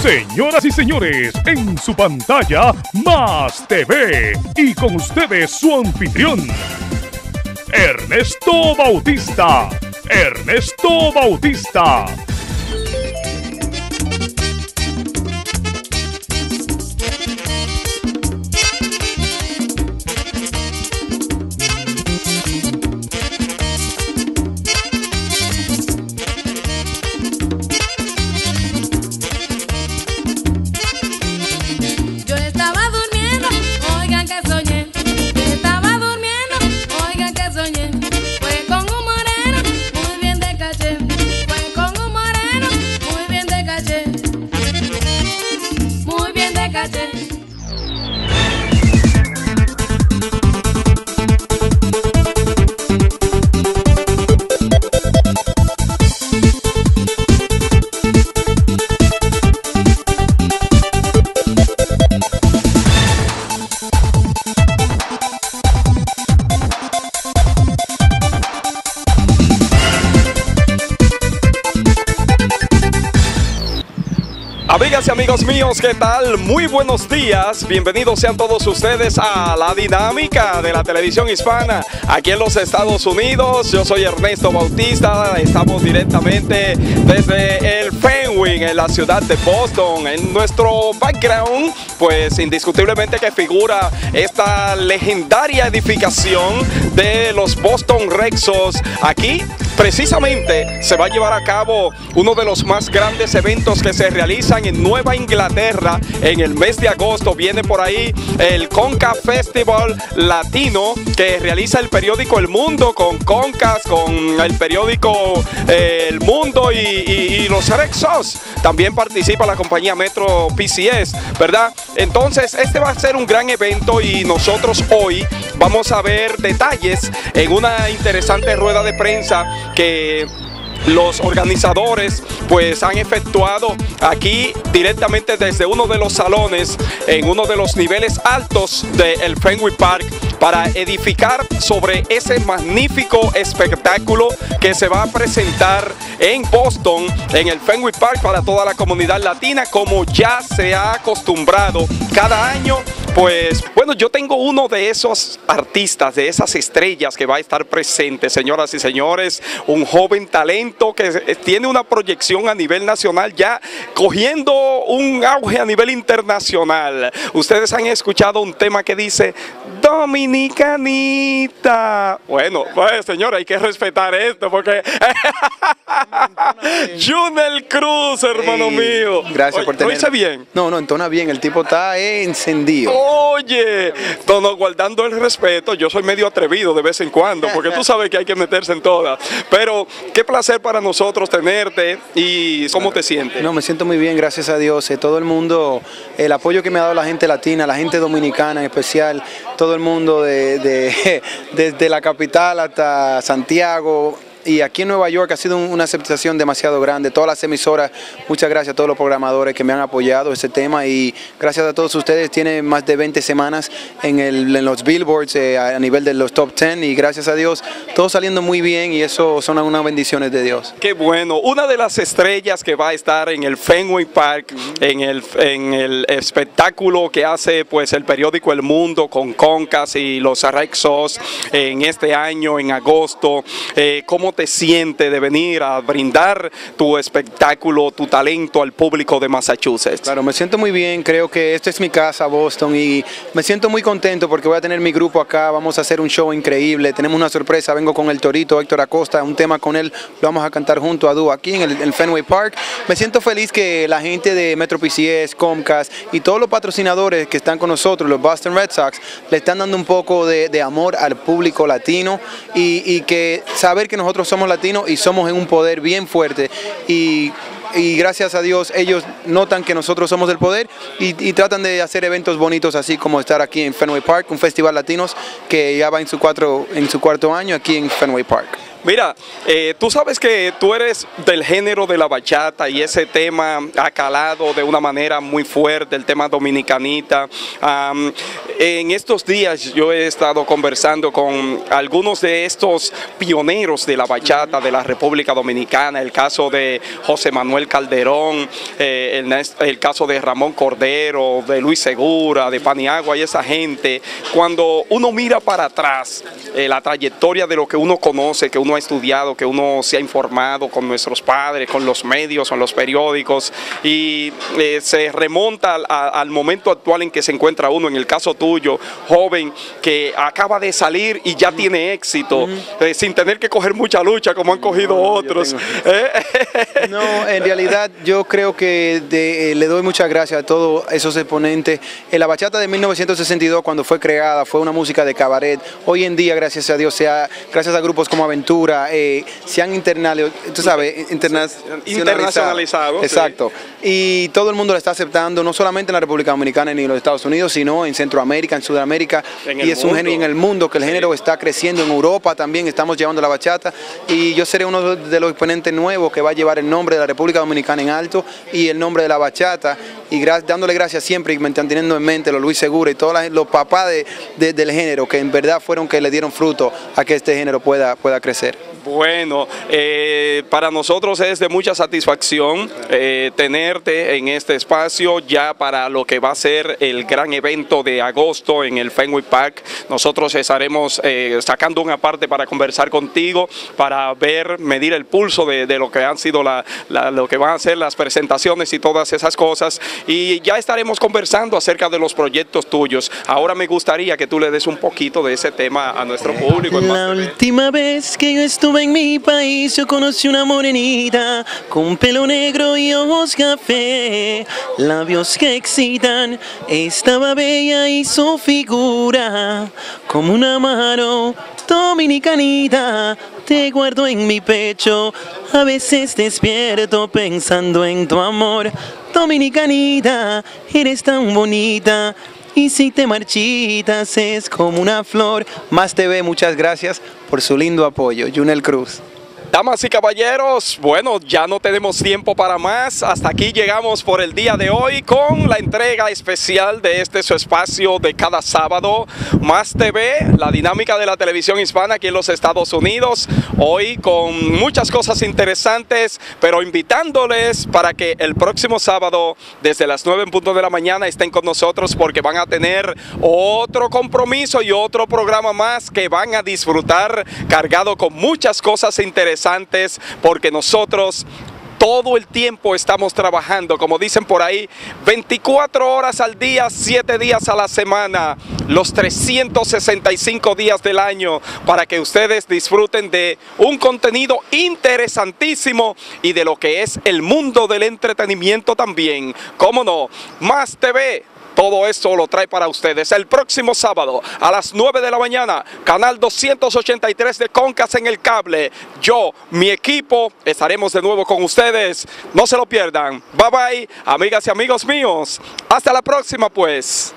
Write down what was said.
Señoras y señores, en su pantalla, Más TV. Y con ustedes su anfitrión, Ernesto Bautista. Ernesto Bautista. Amigas y amigos míos, ¿qué tal? Muy buenos días, bienvenidos sean todos ustedes a la dinámica de la televisión hispana aquí en los Estados Unidos. Yo soy Ernesto Bautista, estamos directamente desde el Fenway en la ciudad de Boston. En nuestro background, pues indiscutiblemente que figura esta legendaria edificación de los Boston Red Sox. Aquí precisamente se va a llevar a cabo uno de los más grandes eventos que se realizan en Nueva Inglaterra en el mes de agosto. Viene por ahí el Conca Festival Latino que realiza el periódico El Mundo con Concas, con el periódico El Mundo y los Red Sox. También participa la compañía Metro PCS, ¿verdad? Entonces este va a ser un gran evento y nosotros hoy vamos a ver detalles en una interesante rueda de prensa que los organizadores pues han efectuado aquí directamente desde uno de los salones en uno de los niveles altos del Fenway Park para edificar sobre ese magnífico espectáculo que se va a presentar en Boston, en el Fenway Park para toda la comunidad latina, como ya se ha acostumbrado cada año. Pues bueno, yo tengo uno de esos artistas, de esas estrellas que va a estar presente, señoras y señores, un joven talento que tiene una proyección a nivel nacional, ya cogiendo un auge a nivel internacional. Ustedes han escuchado un tema que dice Dominicanita. Bueno, pues señores, hay que respetar esto porque Junel Cruz, hermano mío. Gracias por tenerlo. ¿Lo hice bien? No, entona bien, el tipo está encendido. Oye, guardando el respeto, yo soy medio atrevido de vez en cuando, porque tú sabes que hay que meterse en todas. Pero qué placer para nosotros tenerte. ¿Y cómo te sientes? No, me siento muy bien, gracias a Dios. Todo el mundo, el apoyo que me ha dado la gente latina, la gente dominicana en especial, todo el mundo desde la capital hasta Santiago. Y aquí en Nueva York ha sido una aceptación demasiado grande. Todas las emisoras, muchas gracias a todos los programadores que me han apoyado ese tema y gracias a todos ustedes. Tiene más de 20 semanas en los billboards a nivel de los top 10 y gracias a Dios todo saliendo muy bien y eso son unas bendiciones de Dios. Qué bueno. Una de las estrellas que va a estar en el Fenway Park, en el espectáculo que hace pues el periódico El Mundo con Concas y los Red Sox en este año, en agosto. ¿Cómo te sientes de venir a brindar tu espectáculo, tu talento al público de Massachusetts? Claro, me siento muy bien, creo que esta es mi casa, Boston, y me siento muy contento porque voy a tener mi grupo acá, vamos a hacer un show increíble, tenemos una sorpresa, vengo con el Torito, Héctor Acosta, un tema con él, lo vamos a cantar junto a dúo aquí en el Fenway Park. Me siento feliz que la gente de Metro PCS, Comcast y todos los patrocinadores que están con nosotros, los Boston Red Sox, le están dando un poco de amor al público latino y que saber que nosotros somos latinos y somos en un poder bien fuerte y gracias a Dios ellos notan que nosotros somos el poder y tratan de hacer eventos bonitos así como estar aquí en Fenway Park, un festival latinos que ya va en su cuarto año aquí en Fenway Park. Mira, tú sabes que tú eres del género de la bachata y ese tema ha calado de una manera muy fuerte, el tema dominicanita. En estos días yo he estado conversando con algunos de estos pioneros de la bachata de la República Dominicana, el caso de José Manuel Calderón, el caso de Ramón Cordero, de Luis Segura, de Paniagua y esa gente. Cuando uno mira para atrás, la trayectoria de lo que uno conoce, que uno ha estudiado, que uno se ha informado con nuestros padres, con los medios, con los periódicos, y se remonta al momento actual en que se encuentra uno, en el caso tuyo, joven, que acaba de salir y ya tiene éxito, sin tener que coger mucha lucha como han cogido otros. No, en realidad yo creo que le doy muchas gracias a todos esos exponentes. La bachata de 1962, cuando fue creada, fue una música de cabaret. Hoy en día, gracias a Dios, gracias a grupos como Aventura, se han internacionalizado. Exacto. Sí. Y todo el mundo la está aceptando, no solamente en la República Dominicana ni en los Estados Unidos, sino en Centroamérica, en Sudamérica, y es un género en el mundo, que el género está creciendo. En Europa también estamos llevando la bachata, y yo seré uno de los exponentes nuevos que va a llevar el nombre de la República Dominicana en alto y el nombre de la bachata, y dándole gracias siempre y manteniendo en mente los Luis Segura y todos los papás del género, que en verdad fueron que le dieron fruto a que este género pueda crecer. Bueno, para nosotros es de mucha satisfacción tenerte en este espacio ya para lo que va a ser el gran evento de agosto en el Fenway Park. Nosotros estaremos sacando una parte para conversar contigo, para medir el pulso de lo que han sido lo que van a ser las presentaciones y todas esas cosas, y ya estaremos conversando acerca de los proyectos tuyos. Ahora me gustaría que tú le des un poquito de ese tema a nuestro público. La última vez que yo estuve en mi país, yo conocí una morenita con pelo negro y ojos café, labios que excitan, estaba bella y su figura como una mano dominicanita. Te guardo en mi pecho, a veces despierto pensando en tu amor. Dominicanita, eres tan bonita, y si te marchitas es como una flor. Más TV, muchas gracias por su lindo apoyo. Junel Cruz. Damas y caballeros, bueno, ya no tenemos tiempo para más. Hasta aquí llegamos por el día de hoy con la entrega especial de su espacio de cada sábado. Más TV, la dinámica de la televisión hispana aquí en los Estados Unidos. Hoy con muchas cosas interesantes, pero invitándoles para que el próximo sábado, desde las 9 en punto de la mañana, estén con nosotros, porque van a tener otro compromiso y otro programa más que van a disfrutar, cargado con muchas cosas interesantes, porque nosotros todo el tiempo estamos trabajando, como dicen por ahí, 24 horas al día, 7 días a la semana, los 365 días del año, para que ustedes disfruten de un contenido interesantísimo y de lo que es el mundo del entretenimiento también. ¿Cómo no? Más TV. Todo esto lo trae para ustedes el próximo sábado a las 9 de la mañana, canal 283 de Comcast en el cable. Yo, mi equipo, estaremos de nuevo con ustedes. No se lo pierdan. Bye bye, amigas y amigos míos. Hasta la próxima, pues.